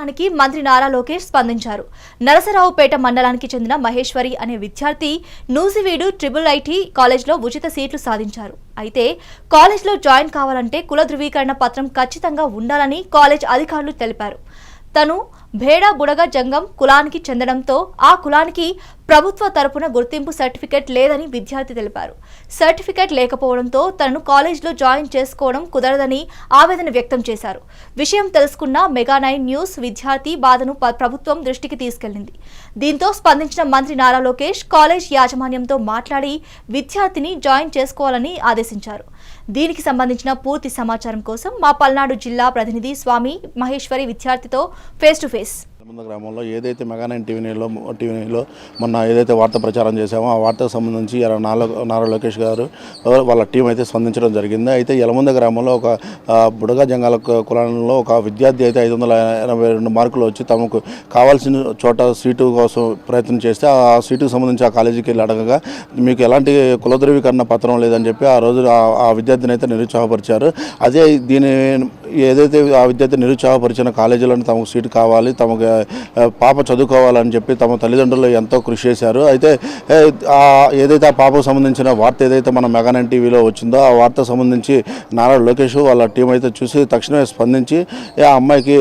విషయానికి మంత్రి నారా లోకేష్ స్పందించారు. నరసరావుపేట మండలానికి చెందిన మహేశ్వరి అనే విద్యార్థి నూజివీడు IIIT కాలేజ్లో ఉచిత సీట్లు సాధించారు. అయితే కాలేజ్లో జాయిన్ కావాలంటే కుల ధృవీకరణ పత్రం ఖచ్చితంగా ఉండాలని కాలేజ్ అధికారులు తెలిపారు. తను భేడా బుడగ జంగం కులానికి చెందడంతో ఆ కులానికి ప్రభుత్వ తరపున గుర్తింపు సర్టిఫికెట్ లేదని విద్యార్థి తెలిపారు. సర్టిఫికెట్ లేకపోవడంతో తనను కాలేజ్లో జాయిన్ చేసుకోవడం కుదరదని ఆవేదన వ్యక్తం చేశారు. విషయం తెలుసుకున్న మెగా9 న్యూస్ విద్యార్థి బాధను ప్రభుత్వం దృష్టికి తీసుకెళ్లింది. దీంతో స్పందించిన మంత్రి నారా లోకేష్ కాలేజ్ యాజమాన్యంతో మాట్లాడి విద్యార్థిని జాయిన్ చేసుకోవాలని ఆదేశించారు. దీనికి సంబంధించిన పూర్తి సమాచారం కోసం మా పల్నాడు జిల్లా ప్రతినిధి స్వామి మహేశ్వరి విద్యార్థితో ఫేస్ టు ఫేస్. గ్రామంలో ఏదైతే మెగా9 టీవీలో మొన్న ఏదైతే వార్త ప్రచారం చేశామో ఆ వార్తకు సంబంధించి నారా లోకేష్ గారు వాళ్ళ టీం అయితే స్పందించడం జరిగింది. అయితే యలమంద గ్రామంలో ఒక బుడగ జంగాల కులంలో ఒక విద్యార్థి అయితే 582 మార్కులు వచ్చి తమకు కావాల్సిన చోట సీటు కోసం ప్రయత్నం చేస్తే ఆ సీటుకు సంబంధించి ఆ కాలేజీకి వెళ్ళి అడగగా మీకు ఎలాంటి కుల ధృవీకరణ పత్రం లేదని చెప్పి ఆ రోజు ఆ విద్యార్థిని అయితే నిరుత్సాహపరిచారు. అదే ఏదైతే ఆ విద్యార్థి నిరుత్సాహపరిచిన కాలేజీలోనే తమకు సీటు కావాలి, తమకు పాప చదువుకోవాలని చెప్పి తమ తల్లిదండ్రులు ఎంతో కృషి చేశారు. అయితే ఏదైతే ఆ పాపకు సంబంధించిన వార్త ఏదైతే మన మెగా9 టీవీలో వచ్చిందో ఆ వార్తకు సంబంధించి నారా లోకేష్ వాళ్ళ టీం అయితే చూసి తక్షణమే స్పందించి ఆ అమ్మాయికి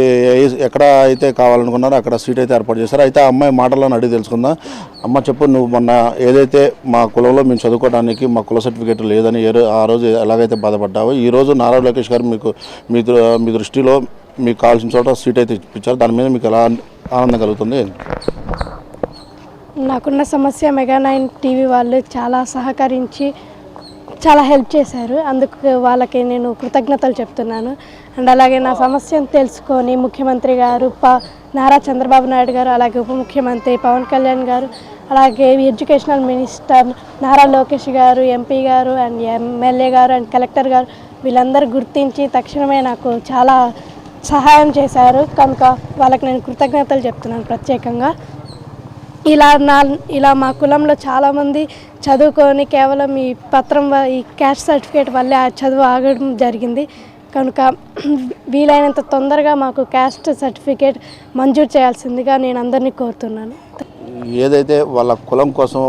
ఎక్కడ అయితే కావాలనుకున్నారో అక్కడ సీట్ అయితే ఏర్పాటు చేశారు. అయితే ఆ అమ్మాయి మాటలను అడిగి తెలుసుకుందాం. అమ్మ చెప్పు, నువ్వు మొన్న ఏదైతే మా కులంలో మేము చదువుకోవడానికి మా కుల సర్టిఫికేట్ లేదని ఆ రోజు ఎలాగైతే బాధపడ్డావో ఈరోజు నారా లోకేష్ గారు మీ దృష్టిలో మీకు కావాల్సిన చోట సీట్ అయితే ఇప్పించారు, దాని మీద మీకు ఎలా ఆనందం కలుగుతుంది? నాకున్న సమస్య మెగా9 టీవీ వాళ్ళు చాలా సహకరించి చాలా హెల్ప్ చేశారు. అందుకు వాళ్ళకి నేను కృతజ్ఞతలు చెప్తున్నాను. అండ్ అలాగే నా సమస్యను తెలుసుకొని ముఖ్యమంత్రి గారు నారా చంద్రబాబు నాయుడు గారు, అలాగే ఉప ముఖ్యమంత్రి పవన్ కళ్యాణ్ గారు, అలాగే ఎడ్యుకేషనల్ మినిస్టర్ నారా లోకేష్ గారు, ఎంపీ గారు అండ్ ఎమ్మెల్యే గారు అండ్ కలెక్టర్ గారు వీళ్ళందరూ గుర్తించి తక్షణమే నాకు చాలా సహాయం చేశారు. కనుక వాళ్ళకి నేను కృతజ్ఞతలు చెప్తున్నాను ప్రత్యేకంగా. ఇలా మా కులంలో చాలామంది చదువుకొని కేవలం ఈ క్యాస్ట్ సర్టిఫికేట్ వల్లే ఆ చదువు ఆగడం జరిగింది. కనుక వీలైనంత తొందరగా మాకు క్యాస్ట్ సర్టిఫికేట్ మంజూరు చేయాల్సిందిగా నేను అందరినీ కోరుతున్నాను. ఏదైతే వాళ్ళ కులం కోసం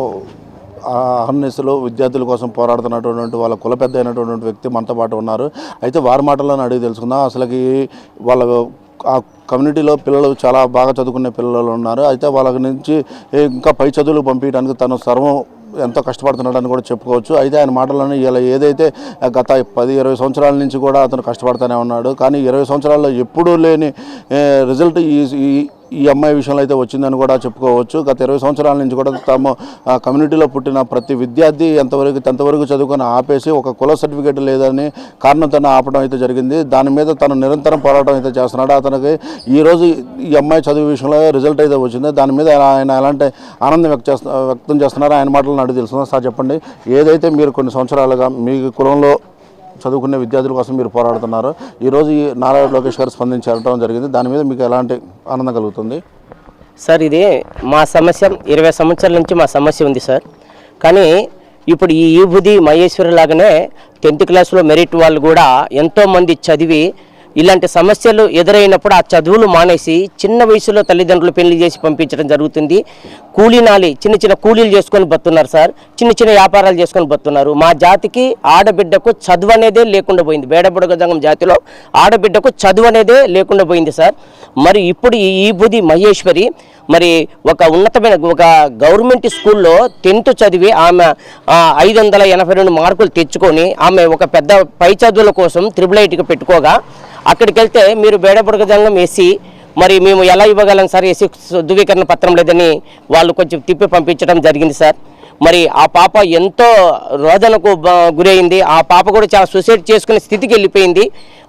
అహర్నిశలు విద్యార్థుల కోసం పోరాడుతున్నటువంటి వాళ్ళ కుల పెద్ద అయినటువంటి వ్యక్తి మనతో పాటు ఉన్నారు. అయితే వారి మాటలను అడిగి తెలుసుకుందాం. అసలుకి వాళ్ళ ఆ కమ్యూనిటీలో పిల్లలు చాలా బాగా చదువుకునే పిల్లలు ఉన్నారు. అయితే వాళ్ళ నుంచి ఇంకా పై చదువులు పంపించడానికి తను సర్వం ఎంతో కష్టపడుతున్నాడని కూడా చెప్పుకోవచ్చు. అయితే ఆయన మాటలను ఇలా ఏదైతే గత 10-20 సంవత్సరాల నుంచి కూడా అతను కష్టపడుతూనే ఉన్నాడు, కానీ 20 సంవత్సరాల్లో ఎప్పుడూ లేని రిజల్ట్ ఈ అమ్మాయి విషయంలో అయితే వచ్చిందని కూడా చెప్పుకోవచ్చు. గత 20 సంవత్సరాల నుంచి కూడా తమ కమ్యూనిటీలో పుట్టిన ప్రతి విద్యార్థి ఎంతవరకు చదువుకొని ఆపేసి ఒక కుల సర్టిఫికేట్ లేదని కారణంతో ఆపడం అయితే జరిగింది. దాని మీద తను నిరంతరం పోరాటం అయితే చేస్తున్నాడు. అతనికి ఈరోజు ఈ అమ్మాయి చదువు విషయంలో రిజల్ట్ అయితే వచ్చింది. దాని మీద ఆయన ఎలాంటి ఆనందం వ్యక్తం చేస్తున్నారో ఆయన మాటలను అడిగి తెలుసుకున్నాం. సార్ చెప్పండి, ఏదైతే మీరు కొన్ని సంవత్సరాలుగా మీ కులంలో చదువుకునే విద్యార్థుల కోసం మీరు పోరాడుతున్నారు, ఈరోజు ఈ నారా లోకేష్ గారు స్పందించడం జరిగింది, దాని మీద మీకు ఎలాంటి ఆనందం కలుగుతుంది? సార్, ఇది మా సమస్య 20 సంవత్సరాల నుంచి మా సమస్య ఉంది సార్. కానీ ఇప్పుడు ఈ ఈబుది మహేశ్వరి లాగానే 10th క్లాస్లో మెరిట్ వాళ్ళు కూడా ఎంతోమంది చదివి ఇలాంటి సమస్యలు ఎదురైనప్పుడు ఆ చదువులు మానేసి చిన్న వయసులో తల్లిదండ్రులు పెళ్లి చేసి పంపించడం జరుగుతుంది. చిన్న చిన్న కూలీలు చేసుకొని బతున్నారు సార్, చిన్న చిన్న వ్యాపారాలు చేసుకొని బతున్నారు. మా జాతికి ఆడబిడ్డకు చదువు అనేదే లేకుండా పోయింది. బేడబుడగ జంగం జాతిలో ఆడబిడ్డకు చదువు అనేదే లేకుండా పోయింది సార్. మరి ఇప్పుడు ఈ ఈబుది మహేశ్వరి మరి ఒక ఉన్నతమైన ఒక గవర్నమెంట్ స్కూల్లో 10th చదివి ఆమె 582 మార్కులు తెచ్చుకొని ఆమె ఒక పెద్ద పై చదువుల కోసం IIITకి పెట్టుకోగా అక్కడికి వెళ్తే మీరు బేడబుడగ జంగం ఎస్సీ, మరి మేము ఎలా ఇవ్వగలం సార్, ఎస్సీ ధృవీకరణ పత్రం లేదని వాళ్ళు కొంచెం తిప్పి పంపించడం జరిగింది సార్. మరి ఆ పాప ఎంతో రోదనకు గురైంది. ఆ పాప కూడా చాలా సూసైడ్ చేసుకునే స్థితికి వెళ్ళిపోయింది.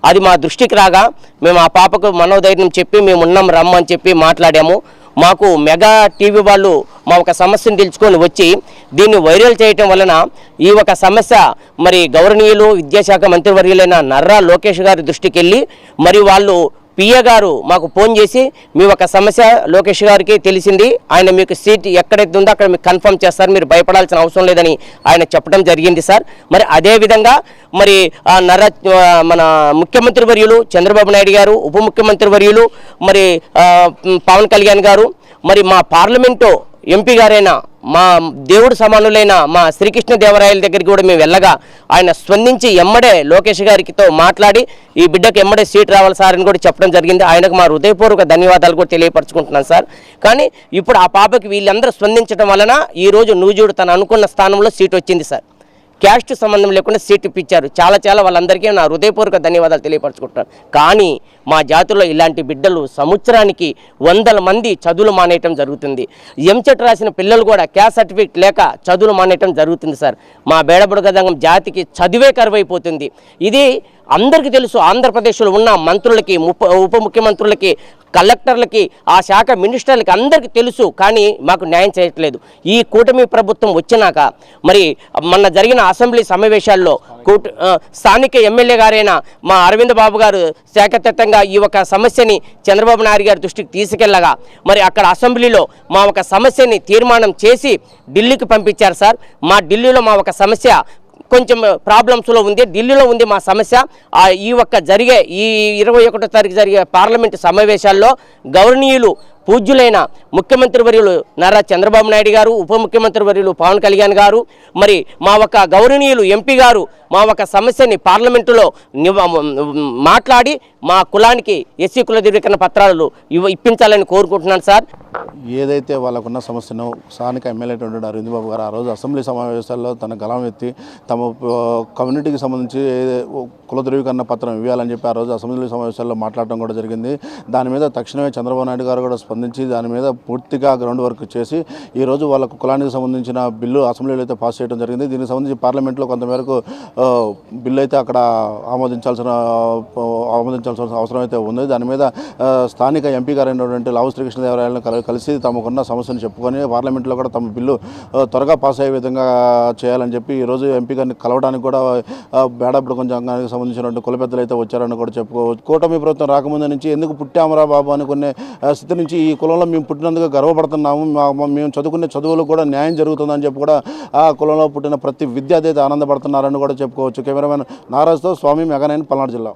అది మా దృష్టికి రాగా మేము ఆ పాపకు మనోధైర్యం చెప్పి మేము ఉన్నాం రమ్మని చెప్పి మాట్లాడాము. మాకు మెగా టీవీ వాళ్ళు మా ఒక సమస్యను తెలుసుకొని వచ్చి దీన్ని వైరల్ చేయటం వలన ఈ ఒక సమస్య మరి గౌరవనీయులు విద్యాశాఖ మంత్రివర్యులైన నారా లోకేష్ గారి దృష్టికి వెళ్ళి మరి వాళ్ళు పిఏ గారు మాకు ఫోన్ చేసి మీ ఒక సమస్య లోకేష్ గారికి తెలిసింది, ఆయన మీకు సీట్ ఎక్కడైతే ఉందో అక్కడ మీకు కన్ఫర్మ్ చేస్తారు, మీరు భయపడాల్సిన అవసరం లేదని ఆయన చెప్పడం జరిగింది సార్. మరి అదేవిధంగా మరి మన ముఖ్యమంత్రి వర్యులు చంద్రబాబు నాయుడు గారు, ఉప ముఖ్యమంత్రి వర్యులు మరి పవన్ కళ్యాణ్ గారు, మరి మా పార్లమెంటు ఎంపీ గారైన మా దేవుడు సమానులైన మా శ్రీకృష్ణదేవరాయల దగ్గరికి కూడా మేము వెళ్ళగా ఆయన స్పందించి ఎమ్మడే లోకేష్ గారితో మాట్లాడి ఈ బిడ్డకు ఎమ్మడే సీట్ రావాలి సార్ అని కూడా చెప్పడం జరిగింది. ఆయనకు మా హృదయపూర్వక ధన్యవాదాలు కూడా తెలియపరచుకుంటున్నాను సార్. కానీ ఇప్పుడు ఆ పాపకి వీళ్ళందరూ స్పందించడం వలన ఈరోజు నూజుడు తను అనుకున్న స్థానంలో సీట్ వచ్చింది సార్. క్యాస్ట్ సంబంధం లేకుండా సీట్ ఇప్పించారు. చాలా వాళ్ళందరికీ నా హృదయపూర్వక ధన్యవాదాలు తెలియపరచుకుంటున్నాను. కానీ మా జాతుల్లో ఇలాంటి బిడ్డలు సంవత్సరానికి 100 మంది చదువులు మానేయటం జరుగుతుంది. ఎంసెట్ రాసిన పిల్లలు కూడా క్యాస్ట్ సర్టిఫికేట్ లేక చదువులు మానేయటం జరుగుతుంది సార్. మా బేడబుడగదంగం జాతికి చదువే కరువైపోతుంది. ఇది అందరికీ తెలుసు. ఆంధ్రప్రదేశ్లో ఉన్న మంత్రులకి, ఉప ముఖ్యమంత్రులకి, కలెక్టర్లకి, ఆ శాఖ మినిస్టర్లకి అందరికీ తెలుసు. కానీ మాకు న్యాయం చేయట్లేదు. ఈ కూటమి ప్రభుత్వం వచ్చినాక మరి మొన్న జరిగిన అసెంబ్లీ సమావేశాల్లో స్థానిక ఎమ్మెల్యే గారైన మా అరవింద్ బాబు గారు శాఖాతత్వంగా ఈ ఒక సమస్యని చంద్రబాబు నాయుడు గారి దృష్టికి తీసుకెళ్లగా మరి అక్కడ అసెంబ్లీలో మా ఒక సమస్యని తీర్మానం చేసి ఢిల్లీకి పంపించారు సార్. మా ఢిల్లీలో మా ఒక సమస్య కొంచెం ప్రాబ్లమ్స్లో ఉంది, ఢిల్లీలో ఉంది మా సమస్య. ఈ 21వ తారీఖు జరిగే పార్లమెంటు సమావేశాల్లో గౌరవనీయులు పూజ్యులైన ముఖ్యమంత్రి వర్యులు నారా చంద్రబాబు నాయుడు గారు, ఉప ముఖ్యమంత్రి వర్యులు పవన్ కళ్యాణ్ గారు, మరి మా ఒక గౌరవనీయులు ఎంపీ గారు మా ఒక సమస్యని పార్లమెంటులో మాట్లాడి మా కులానికి ఎస్సీ కుల ధృవీకరణ పత్రాలు ఇప్పించాలని కోరుకుంటున్నాను సార్. ఏదైతే వాళ్ళకున్న సమస్యను స్థానిక ఎమ్మెల్యే అరవింద్ బాబు గారు ఆ రోజు అసెంబ్లీ సమావేశాల్లో తన గలం ఎత్తి తమ కమ్యూనిటీకి సంబంధించి కుల ధృవీకరణ పత్రం ఇవ్వాలని చెప్పి ఆ రోజు అసెంబ్లీ సమావేశాల్లో మాట్లాడడం కూడా జరిగింది. దాని మీద తక్షణమే చంద్రబాబు నాయుడు గారు కూడా స్పందించి దాని మీద పూర్తిగా గ్రౌండ్ వర్క్ చేసి ఈరోజు వాళ్ళకు కులానికి సంబంధించిన బిల్లు అసెంబ్లీలో అయితే పాస్ చేయడం జరిగింది. దీనికి సంబంధించి పార్లమెంట్లో కొంతమేరకు బిల్లు అయితే అక్కడ ఆమోదించాల్సిన అవసరం అయితే ఉంది. దాని మీద స్థానిక ఎంపీ గారు అయినటువంటి లావు శ్రీకృష్ణదేవరాయలను కలిసి తమకున్న సమస్యను చెప్పుకొని పార్లమెంట్లో కూడా తమ బిల్లు త్వరగా పాస్ అయ్యే విధంగా చేయాలని చెప్పి ఈరోజు ఎంపీ గారిని కలవడానికి కూడా బేడప్పుడు కొంచెం అంగానికి సంబంధించినటువంటి కుల పెద్దలు అయితే వచ్చారని కూడా చెప్పుకోవచ్చు. కూటమి ప్రభుత్వం రాకముందు నుంచి ఎందుకు పుట్టామరా బాబు అనుకునే స్థితి నుంచి ఈ కులంలో మేము పుట్టినందుకు గర్వపడుతున్నాము, మేము చదువుకునే చదువులు కూడా న్యాయం జరుగుతుందని చెప్పి కూడా ఆ కులంలో పుట్టిన ప్రతి విద్యార్థి అయితే ఆనందపడుతున్నారని కూడా చెప్పుకోవచ్చు. కెమెరామెన్ నారాజ్తో స్వామి మెగా9 పల్నాడు జిల్లా.